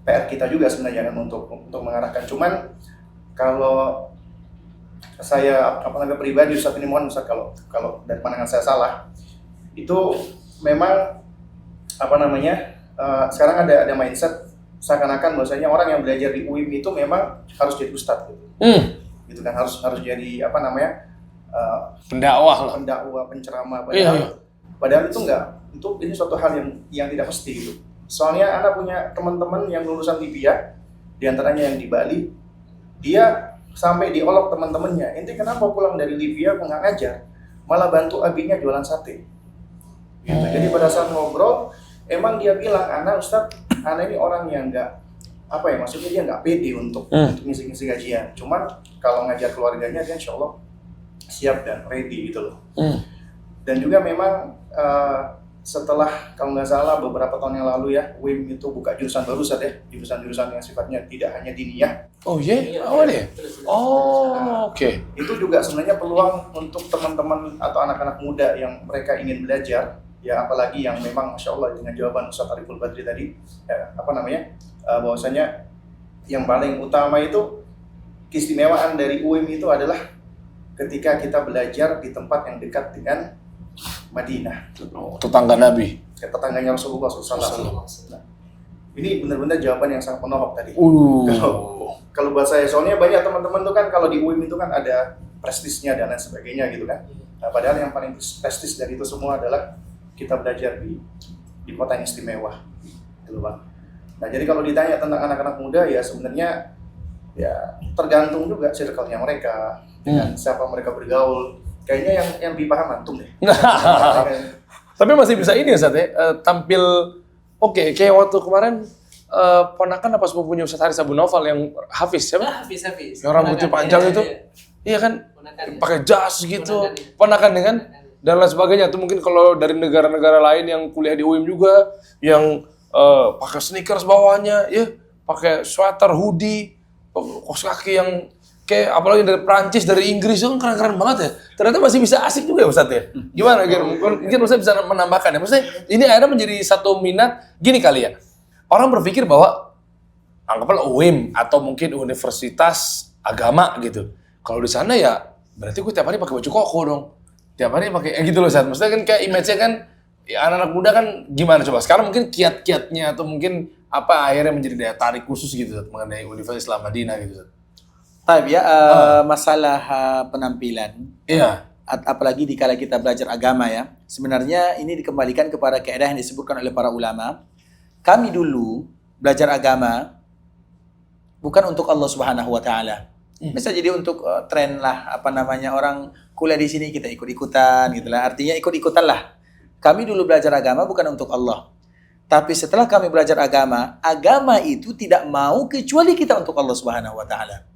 PR kita juga sebenarnya kan untuk mengarahkan. Cuman kalau saya pribadi Ustaz ini mohon Ustaz kalau dari pandangan saya salah, itu memang sekarang ada mindset seakan-akan bahwasanya orang yang belajar di UIM itu memang harus jadi ustadz gitu. Gitu kan harus jadi Pendakwah lah. pendakwah, penceramah, Iya. padahal itu enggak. Ini suatu hal yang tidak mesti gitu. Soalnya Anda punya teman-teman yang lulusan Libya, diantaranya yang di Bali, dia sampai diolok teman-temannya, ente kenapa pulang dari Libya kok nggak ngajar, malah bantu abinya jualan sate. Gitu. Jadi pada saat ngobrol, emang dia bilang, Ustadz, ini orang yang nggak maksudnya dia nggak pede untuk ngisi-ngisi gajian. Cuman kalau ngajar keluarganya dia insya Allah siap dan ready gitu loh. Dan juga memang setelah kalau nggak salah beberapa tahun yang lalu ya, UIM itu buka jurusan baru Ustaz ya, jurusan-jurusan yang sifatnya tidak hanya diniyah. Oh iya? Awal ya? Oh, oke. Itu juga sebenarnya peluang untuk teman-teman atau anak-anak muda yang mereka ingin belajar, ya apalagi yang memang Masya Allah dengan jawaban Ustaz Ariful Badri tadi, bahwasanya yang paling utama itu keistimewaan dari UIM itu adalah ketika kita belajar di tempat yang dekat dengan Madinah, Tetangga Nabi. tetangganya Rasulullah SAW. Nah, ini benar-benar jawaban yang sangat menohok tadi. Kalau buat saya, soalnya banyak teman-teman tuh kan kalau di UIM itu kan ada prestisnya dan lain sebagainya gitu kan. Nah, padahal yang paling prestis dari itu semua adalah kita belajar di kota yang istimewa, gitu Bang. Nah, jadi kalau ditanya tentang anak-anak muda ya sebenarnya ya tergantung juga circle-nya mereka, dengan siapa mereka bergaul. Kayaknya yang dipaham antum deh. Tapi masih bisa ini Ustaz ya, tampil oke, kayak waktu kemarin ponakan apa sepupunya Ustaz Haris Abu Naufal yang Hafiz siapa? Hafiz. Yang rambutnya panjang itu. Iya kan? Pakai jas gitu. Ponakan kan? Dan lain sebagainya. Itu mungkin kalau dari negara-negara lain yang kuliah di UIM juga yang pakai sneakers bawahnya, ya, pakai sweater, hoodie, kaos kaki yang kayak apalagi dari Prancis, dari Inggris itu kan keren-keren banget ya. Ternyata masih bisa asik juga ya Ustaz ya. Gimana Ger? Mungkin Ustaz bisa menambahkan ya. Maksudnya ini akhirnya menjadi satu minat gini kali ya. Orang berpikir bahwa anggaplah UIM atau mungkin universitas agama gitu. Kalau di sana ya berarti gue tiap hari pakai baju koko dong. Tiap hari pakai gitu loh Ustaz. Maksudnya kan kayak image-nya kan ya, anak-anak muda kan gimana coba. Sekarang mungkin kiat-kiatnya atau mungkin apa akhirnya menjadi daya tarik khusus gitu Ustaz, mengenai Universitas Islam Madinah gitu Ustaz. Taib ya, masalah penampilan. Iya. Apalagi dikala kita belajar agama ya. Sebenarnya ini dikembalikan kepada kaidah yang disebutkan oleh para ulama. Kami dulu belajar agama bukan untuk Allah Subhanahu wa taala. Bisa jadi untuk tren lah, orang kuliah di sini kita ikut-ikutan gitu lah. Artinya ikut-ikutan lah. Kami dulu belajar agama bukan untuk Allah. Tapi setelah kami belajar agama, agama itu tidak mau kecuali kita untuk Allah Subhanahu wa taala.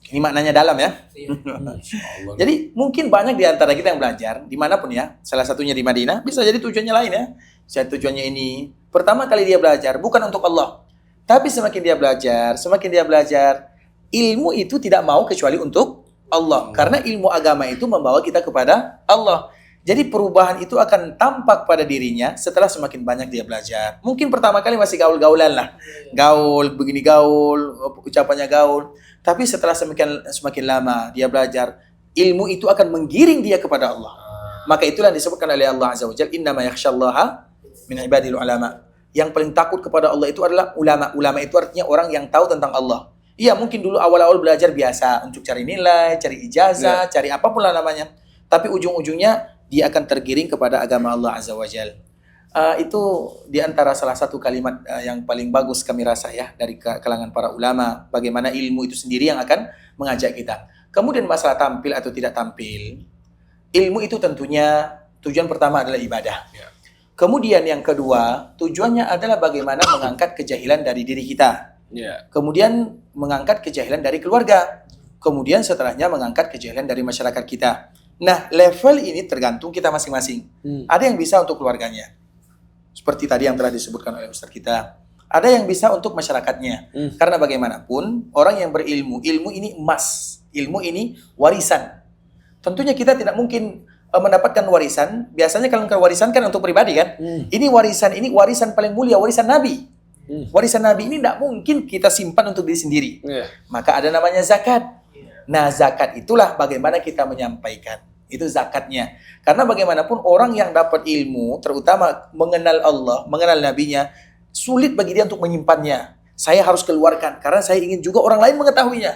Ini maknanya dalam ya. Jadi mungkin banyak di antara kita yang belajar dimanapun ya, salah satunya di Madinah, bisa jadi tujuannya lain ya. Saya tujuannya ini, pertama kali dia belajar bukan untuk Allah. Tapi semakin dia belajar, ilmu itu tidak mau kecuali untuk Allah. Karena ilmu agama itu membawa kita kepada Allah. Jadi perubahan itu akan tampak pada dirinya setelah semakin banyak dia belajar. Mungkin pertama kali masih gaul-gaulan lah. Gaul, begini gaul, ucapannya gaul. Tapi setelah semakin lama dia belajar, ilmu itu akan menggiring dia kepada Allah. Maka itulah yang disebutkan oleh Allah Azza wa Jalla, innama yakhsyallaha min ibadil ulama. Yang paling takut kepada Allah itu adalah ulama. Ulama itu artinya orang yang tahu tentang Allah. Iya, mungkin dulu awal-awal belajar biasa untuk cari nilai, cari ijazah, cari apapun lah namanya. Tapi ujung-ujungnya dia akan tergiring kepada agama Allah Azza wa Jalla. Itu diantara salah satu kalimat yang paling bagus kami rasa ya dari kalangan para ulama. Bagaimana ilmu itu sendiri yang akan mengajak kita. Kemudian masalah tampil atau tidak tampil. Ilmu itu tentunya Tujuan pertama adalah ibadah. Ya. Kemudian yang kedua, tujuannya adalah bagaimana mengangkat kejahilan dari diri kita. Ya. Kemudian mengangkat kejahilan dari keluarga. Kemudian setelahnya mengangkat kejahilan dari masyarakat kita. Nah, level ini tergantung kita masing-masing. Ada yang bisa untuk keluarganya. Seperti tadi yang telah disebutkan oleh Ustaz kita. Ada yang bisa untuk masyarakatnya. Karena bagaimanapun, orang yang berilmu, ilmu ini emas. Ilmu ini warisan. Tentunya kita tidak mungkin mendapatkan warisan. Biasanya kalau warisan kan untuk pribadi kan. Ini warisan paling mulia, warisan Nabi. Warisan Nabi ini tidak mungkin kita simpan untuk diri sendiri. Ya. Maka ada namanya zakat. Nah, zakat itulah bagaimana kita menyampaikan. Itu zakatnya. Karena bagaimanapun orang yang dapat ilmu, terutama mengenal Allah, mengenal Nabi-Nya, sulit bagi dia untuk menyimpannya. Saya harus keluarkan karena saya ingin juga orang lain mengetahuinya.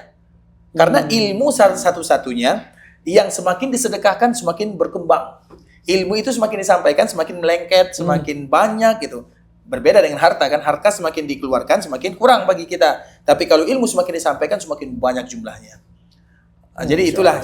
Karena ilmu satu-satunya yang semakin disedekahkan semakin berkembang. Ilmu itu semakin disampaikan semakin melengket, semakin banyak gitu. Berbeda dengan harta kan, harta semakin dikeluarkan semakin kurang bagi kita. Tapi kalau ilmu semakin disampaikan semakin banyak jumlahnya. Nah, jadi itulah.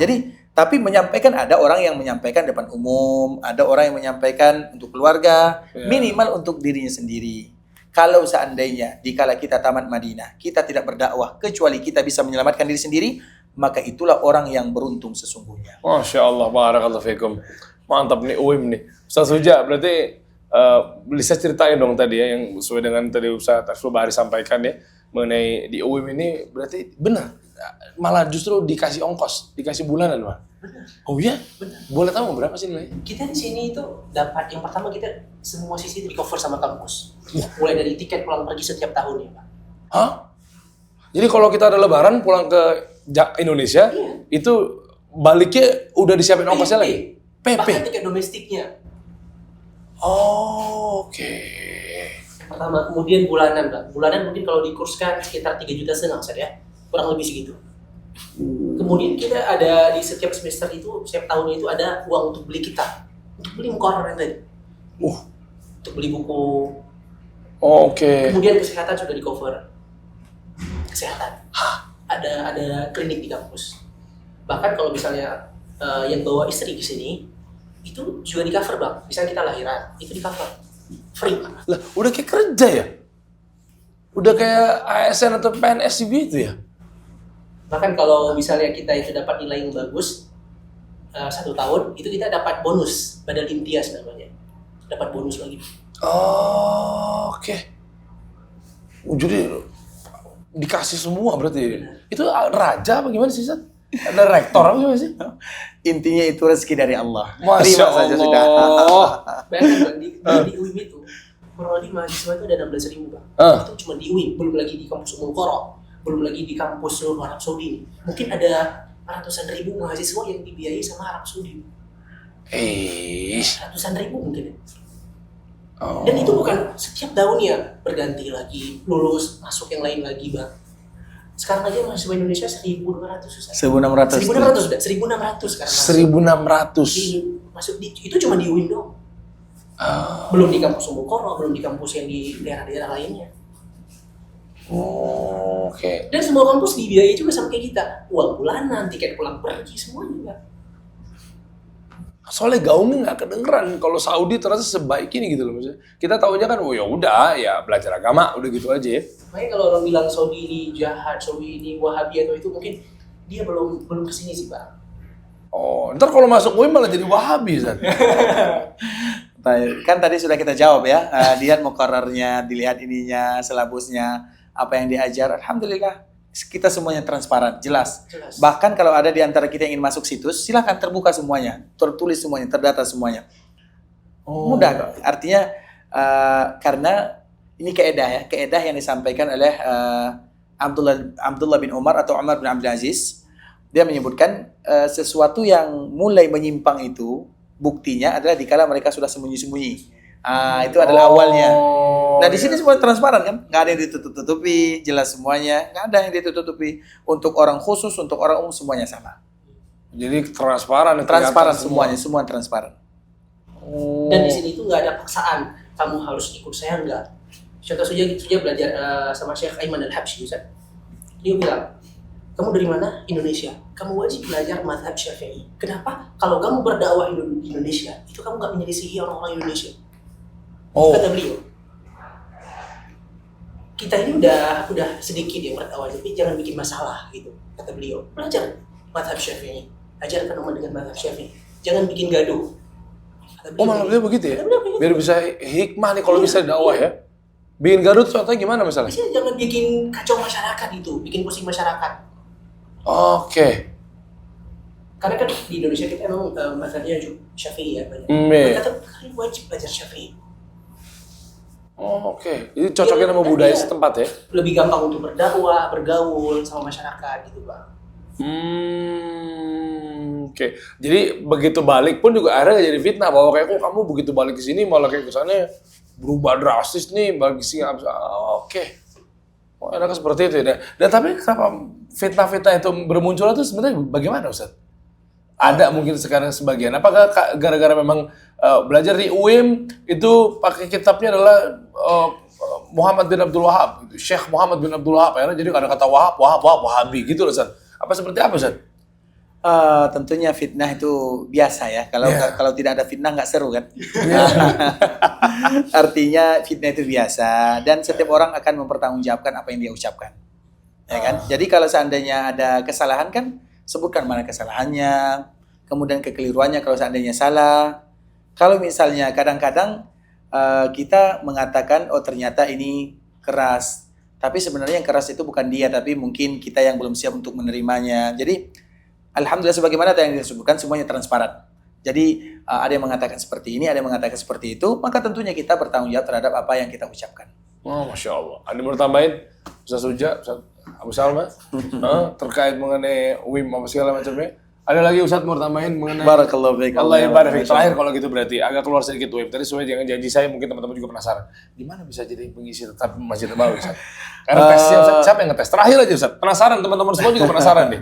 Tapi menyampaikan, ada orang yang menyampaikan depan umum, ada orang yang menyampaikan untuk keluarga, minimal untuk dirinya sendiri. Kalau seandainya dikala kita tamat Madinah, kita tidak berdakwah kecuali kita bisa menyelamatkan diri sendiri, maka itulah orang yang beruntung sesungguhnya. Masya Allah, barakallahu fikum. Mantap nih UIM nih. Ustaz Suja, berarti bisa ceritain dong tadi ya, yang sesuai dengan tadi Ustaz Arsul Bahari sampaikan ya, mengenai di UIM ini berarti benar. Malah justru dikasih ongkos, dikasih bulanan, Pak. Oh iya? Benar. Boleh tahu berapa sih nilainya? Kita di sini itu dapat, yang pertama kita semua sisi di cover sama kampus. Mulai dari tiket pulang pergi setiap tahunnya, Pak. Hah? Jadi kalau kita ada lebaran pulang ke Indonesia, itu baliknya udah disiapin ongkosnya lagi? PP? Bahkan tiket domestiknya. Oh, oke. Pertama, kemudian bulanan, Pak. Bulanan mungkin kalau dikurskan sekitar 3,5 juta Ustaz ya. Kurang lebih segitu. Kemudian kita ada di setiap semester itu, setiap tahunnya itu ada uang untuk beli kita. Untuk beli muqarrar yang tadi. Untuk beli buku. Oke. Kemudian kesehatan sudah di cover. Kesehatan. Ada klinik di kampus. Bahkan kalau misalnya yang bawa istri ke sini, itu juga di cover, Bang. Misalnya kita lahiran, itu di cover. Free, Pak. Lah, udah kayak kerja ya? Udah kayak ASN atau PNS gitu ya? Bahkan kalau misalnya kita itu dapat nilai yang bagus 1 tahun, itu kita dapat bonus, badal imtiaz namanya. Dapat bonus lagi. Oh, oke. Jadi dikasih semua berarti. Itu raja apa gimana sih, Sat? Ada rektor apa gimana sih? Intinya itu rezeki dari Allah. Masya Terima saja sudah. Allah. Bayangkan, Bang, di UIM itu, kurang lebih mahasiswa itu ada 16.000, Bang. Itu cuma di UIM, belum lagi di kampus Ummul Qura, belum lagi di kampus seluruh Arab Saudi. Mungkin ada ratusan ribu mahasiswa yang dibiayai sama Arab Saudi. Ratusan ribu mungkin. Dan itu bukan setiap tahunnya, berganti lagi, lulus, masuk yang lain lagi, Bang. Sekarang aja mahasiswa Indonesia 1.200 Ustaz. 1.600. 1.600 sudah, 1.600 sekarang. 1.600. Itu cuma di UIN doang. Belum di kampus Ummul Qura, belum di kampus yang di daerah-daerah lainnya. Oh, oke. Dan semua kampus dibiayai juga sama kayak kita. Uang bulanan, tiket pulang pergi, semua juga. Soalnya gaungnya nggak kedengeran kalau Saudi ternyata sebaik ini gitu loh maksudnya. Kita tahunya kan, oh ya udah ya belajar agama udah gitu aja ya. Makanya kalau orang bilang Saudi ini jahat, Saudi ini Wahabi atau itu, mungkin dia belum kesini sih, Pak. Oh, ntar kalau masuk UIN malah jadi Wahabi, Zat. Kan tadi sudah kita jawab ya. Lihat muqarrarnya, dilihat ininya, silabusnya, apa yang diajar. Alhamdulillah kita semuanya transparan, jelas. Bahkan kalau ada di antara kita yang ingin masuk situs, silakan terbuka semuanya, tertulis semuanya, terdata semuanya. Mudah kok. Artinya karena ini keedah yang disampaikan oleh Abdullah bin Umar atau Umar bin Abdul Aziz. Dia menyebutkan sesuatu yang mulai menyimpang itu buktinya adalah dikala mereka sudah sembunyi-sembunyi. Itu adalah awalnya. Nah di sini semua transparan kan, nggak ada yang ditutup-tutupi, jelas semuanya, nggak ada yang ditutup-tutupi. Untuk orang khusus, untuk orang umum semuanya sama. Jadi transparan. Transparan semuanya, semua transparan. Dan di sini itu nggak ada paksaan, kamu harus ikut saya enggak. Contoh saja belajar sama Syekh Aiman Al-Habsyi, Ustaz. Dia bilang, Kamu dari mana? Indonesia. Kamu wajib belajar mazhab Syafi'i. Kenapa? Kalau kamu berdakwah di Indonesia, itu kamu nggak menyelisihi orang-orang Indonesia. Kata beliau. Kita ini udah sedikit yang berdakwah, tapi jangan bikin masalah gitu. Kata beliau. Belajar mazhab Syafi'i. Ajarkan umat dengan mazhab Syafi'i. Jangan bikin gaduh. Oh malah beliau begitu ya? Kata beliau begitu. Biar bisa hikmah nih kalau bisa dakwah ya. Bikin gaduh contohnya gimana misalnya? Biasanya jangan bikin kacau masyarakat itu, bikin pusing masyarakat. Oke. Karena kan di Indonesia kita emang mazhabnya Syafi'i ya banyak. Iya. Kata kalian wajib belajar Syafi'i. Oke. Ini cocoknya sama budaya setempat ya? Lebih gampang untuk berdakwah, bergaul sama masyarakat gitu, Bang. Oke. Jadi begitu balik pun juga akhirnya jadi fitnah bahwa kayak kok kamu begitu balik ke sini malah kayak kesannya berubah drastis nih bagi sih. Oke. Oh, enaknya seperti itu ya. Dan tapi kenapa fitnah-fitnah itu bermunculan itu sebenarnya bagaimana Ustaz? Ada mungkin sekarang sebagian. Apakah gara-gara memang belajar di UIM itu pakai kitabnya adalah Muhammad bin Abdul Wahab, gitu. Syekh Muhammad bin Abdul Wahab ya. Jadi ada kata Wahab, Wahabi gitu loh Ustaz. Apa seperti apa Ustaz? Tentunya fitnah itu biasa ya. Kalau tidak ada fitnah nggak seru kan. Artinya fitnah itu biasa dan setiap orang akan mempertanggungjawabkan apa yang dia ucapkan. Ya kan? Jadi kalau seandainya ada kesalahan kan sebutkan mana kesalahannya, kemudian kekeliruannya kalau seandainya salah. Kalau misalnya kadang-kadang kita mengatakan oh ternyata ini keras, tapi sebenarnya yang keras itu bukan dia, tapi mungkin kita yang belum siap untuk menerimanya. Jadi alhamdulillah sebagaimana yang disebutkan semuanya transparan. Jadi ada yang mengatakan seperti ini, ada yang mengatakan seperti itu, maka tentunya kita bertanggung jawab terhadap apa yang kita ucapkan. Oh, Masya Allah. Ada yang mau tambahin? Ustaz Suja, Ustaz Abu Salma, terkait mengenai UIM apa segala macamnya. Ada lagi Ustaz mau tambahin mengenai Barakallahu fiik. Allah yang barik. Terakhir kalau gitu berarti agak keluar sedikit UIM. Tadi sesuai dengan janji saya, mungkin teman-teman juga penasaran. Di mana bisa jadi pengisi tetap Masjid Nabawi Ustaz? Karena tesnya Ustaz, siapa yang ngetes? Terakhir aja Ustaz. Penasaran teman-teman semua juga penasaran nih.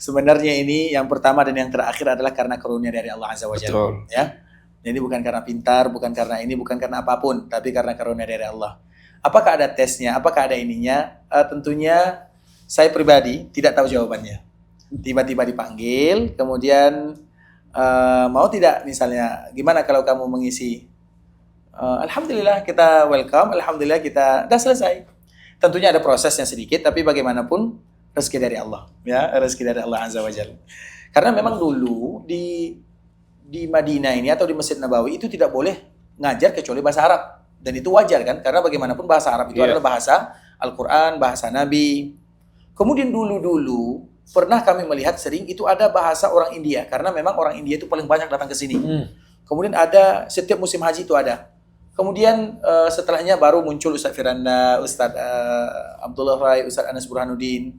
Sebenarnya ini yang pertama dan yang terakhir adalah karena karunia dari Allah Azza wa Jalla. Betul. Ya. Jadi bukan karena pintar, bukan karena ini, bukan karena apapun, tapi karena karunia dari Allah. Apakah ada tesnya? Apakah ada ininya? Tentunya saya pribadi tidak tahu jawabannya. Tiba-tiba dipanggil, kemudian mau tidak misalnya, gimana kalau kamu mengisi? Alhamdulillah kita welcome, alhamdulillah kita dah selesai. Tentunya ada prosesnya sedikit, tapi bagaimanapun rezeki dari Allah, ya rezeki dari Allah Azza wa Jalla. Karena memang dulu di Madinah ini atau di Masjid Nabawi itu tidak boleh ngajar kecuali bahasa Arab, dan itu wajar kan? Karena bagaimanapun bahasa Arab itu adalah bahasa Al-Quran, bahasa Nabi. Kemudian dulu pernah kami melihat sering itu ada bahasa orang India, karena memang orang India itu paling banyak datang ke sini. Kemudian ada setiap musim haji itu ada. Kemudian setelahnya baru muncul Ustaz Firanda, Ustaz Abdullah Rai, Ustaz Anas Burhanuddin.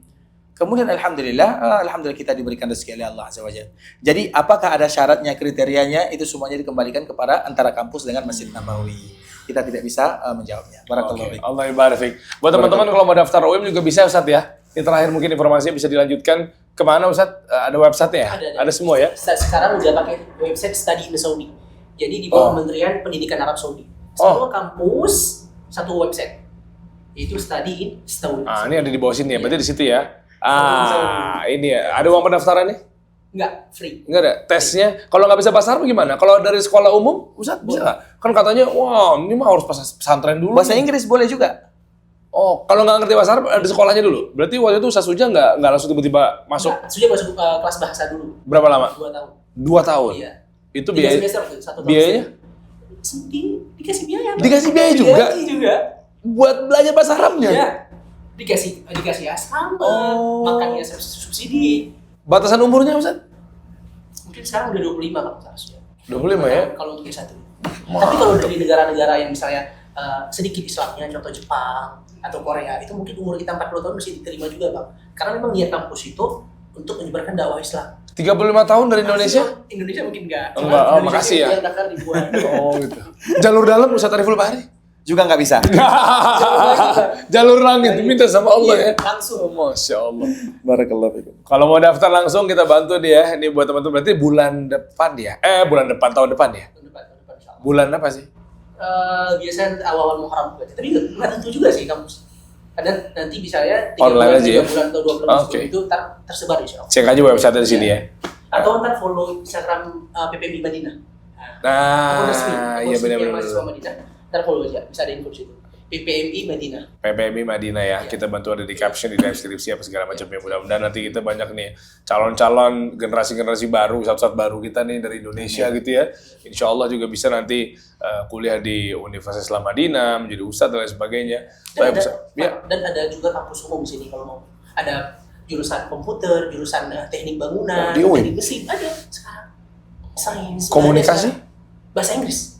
Kemudian alhamdulillah kita diberikan rezeki oleh Allah Azza wa Jalla. Jadi apakah ada syaratnya, kriterianya, itu semuanya dikembalikan kepada antara kampus dengan Masjid Nabawi. Kita tidak bisa menjawabnya. Barakallahu fiik. Allah ibarik fiik. Buat teman-teman kalau mau daftar UIM juga bisa Ustaz ya. Ini terakhir mungkin informasinya bisa dilanjutkan kemana Ustaz? Ada website-nya ya? Ada Semua ya? Sekarang udah pakai website Study in Saudi. Jadi di bawah Kementerian Pendidikan Arab Saudi. Semua kampus satu website. Yaitu Study in Saudi. Ini ada di bawah sini ya. Berarti di situ ya. Ini ya. Ada uang pendaftarannya? Enggak, free. Enggak ada. Tesnya kalau nggak bisa bahasa Arab gimana? Kalau dari sekolah umum, Ustaz bisa nggak? Kan katanya, wah ini mah harus pesantren dulu. Bahasa Inggris boleh juga. Oh, kalau nggak ngerti bahasa Arab di sekolahnya dulu. Berarti waktu itu Ustaz Suja nggak langsung tiba-tiba masuk. Sudah masuk kelas bahasa dulu. Berapa lama? 2 tahun. 2 tahun. Iya. Itu 3 biaya. semester tuh, 1 tahun. Biayanya? Dikasih biaya. Bang. Dikasih biaya juga? Dikasih juga. Buat belajar bahasa Arabnya. Iya. Dikasih asrama, makannya subsidi. Batasan umurnya Ustaz? Mungkin sekarang udah 25 kalau nggak salah. 25 ya? Kalau untuk S1. Tapi kalau dari negara-negara yang misalnya sedikit Islamnya, contoh Jepang atau Korea, itu mungkin umur kita 40 tahun masih diterima juga Bang. Karena memang niat kampus itu untuk menyebarkan dakwah Islam. 35 tahun dari Indonesia? Indonesia mungkin enggak. Enggak, makasih ya. Yang Dakar dibuat. Oh gitu. Jalur dalam Ustaz Ariful Bahri? Juga nggak bisa. Jalur langit diminta sama Allah ya. Langsung. Masya Allah. Barakallahu fiik. Kalau mau daftar langsung kita bantu dia ya. Ini buat teman-teman berarti bulan depan ya. Bulan depan tahun depan ya. Tahun depan insya Allah. Bulan apa sih? Biasanya awal-awal Muharram. Tapi nggak tentu juga sih kampus. Dan nanti bisa ya 3 Online bulan, aja 3 ya? bulan atau 2 bulan Oke. itu tersebar insya Allah. Cek aja website di sini ya. Atau ntar follow Instagram PPMI Madinah. Akun resmi, Nah, akun iya resmi yang benar-benar. mahasiswa Madinah. Ntar follow aja, bisa ada info di situ. PPMI Madinah. PPMI Madinah ya, kita bantu ada di caption, di deskripsi apa segala macam ya. Mudah-mudahan nanti kita banyak nih calon-calon generasi-generasi baru, saat-saat baru kita nih dari Indonesia gitu ya. Insya Allah juga bisa nanti kuliah di Universitas Islam Madinah, menjadi ustadz dan lain sebagainya. Dan Baik, ada, Ustaz. Ya. dan ada juga kampus umum di sini kalau mau. Ada jurusan komputer, jurusan teknik bangunan, Di UIN? teknik mesin, ada sekarang. Sains. Komunikasi? ada bahasa Inggris.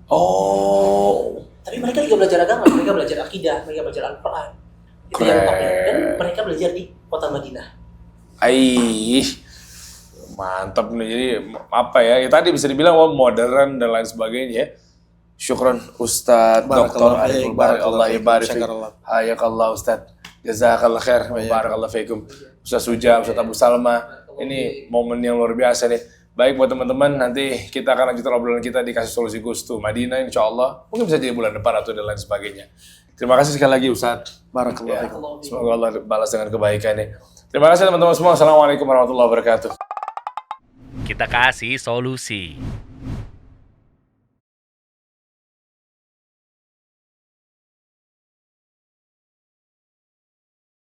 Oh, Tapi mereka juga belajar agama, mereka belajar akidah, mereka belajar Al-Quran. Itu yang lengkapnya. Dan mereka belajar di kota Madinah. aih, mantap nih. Jadi apa ya? Ya tadi bisa dibilang modern dan lain sebagainya ya. Syukran Ustadz Dr. Ariful Barak, Allah ibarik fiik. Hayakallah Ustadz. Jazakallah khair. Barakallah fiikum. Ustadz Sujam, Ustadz Abu Salma. Ini momen yang luar biasa nih. Baik buat teman-teman, nanti kita akan lanjutkan obrolan kita di Kasih Solusi Gustu Madinah, insya Allah. Mungkin bisa jadi bulan depan atau dan lain sebagainya. Terima kasih sekali lagi Ustadz. Barakallahu Ya, fikum. semoga Allah balas dengan kebaikannya. Terima kasih teman-teman semua. Assalamualaikum warahmatullahi wabarakatuh. Kita kasih solusi.